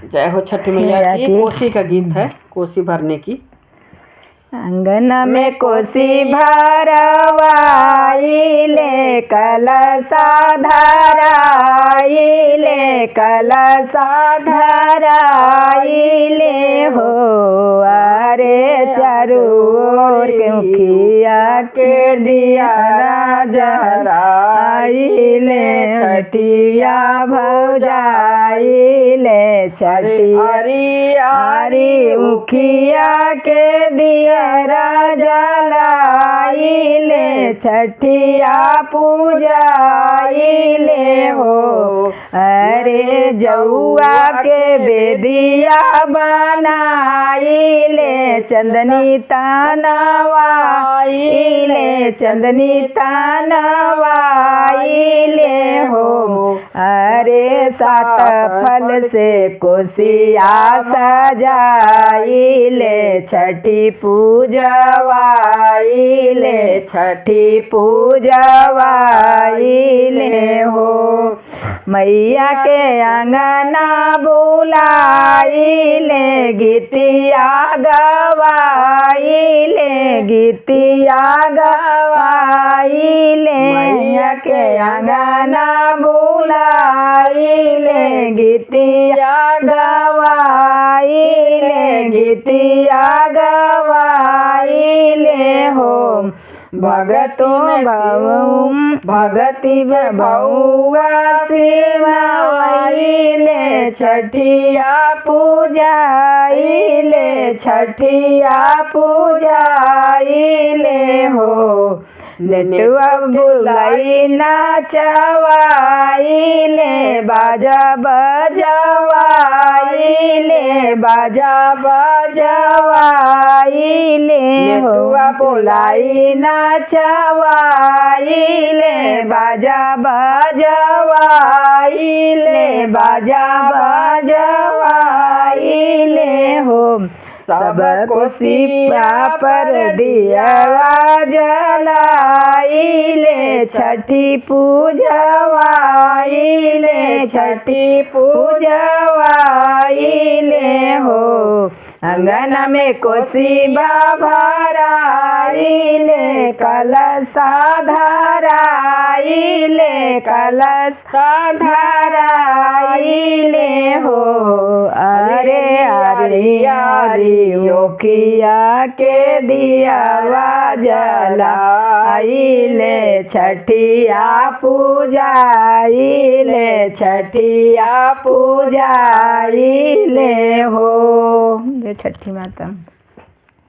जय हो छठी मैया की। कोसी का गीत है, कोसी भरने की। अंगन में कोसी भरवाइले कलशा धराइले कलशा धराइले हो। अरे चारू ओर के मुखिया के दिया जराइले छठिया भौजाइले छठी आरी मुखिया के दिया जलाइले छठिया पूजाइले हो। अरे जौआ के बेदिया बनाइले चंदनी तानवाइले चंदनी तानवाइले हो। अरे सात फल से कोसिया सजाइले छठी पूजवाइले छठी पूजवाइले हो। मैया के अंगना बुलाइले गीतिया गवाइले गीतिया गवाइले मैया के अंगना बुलाइले गीतिया गवाइले गीतिया गवाइले हो। भगति भौआ सिवाइले छठिया पूजाइले छठिया पूजाइले हो। नेटुआ बुलाई नाचवाइले बाजा बजवाइले बाजा बजवाइले नेटुआ बुलाई नाचवाइले बाजा बजवाइले बाजा बजवाइले हो। सब कोसिया पर दिया जलाइले छठी पूजवाइले छठी पूजवाइले हो। अंगन में कोसी भराइले कलशा धराइले कलशा धराइले हो। अरे आरी मुखिया के दिया जलाइले छठिया पूजाइले छठिया पूजाइले हो। जय छठी माता।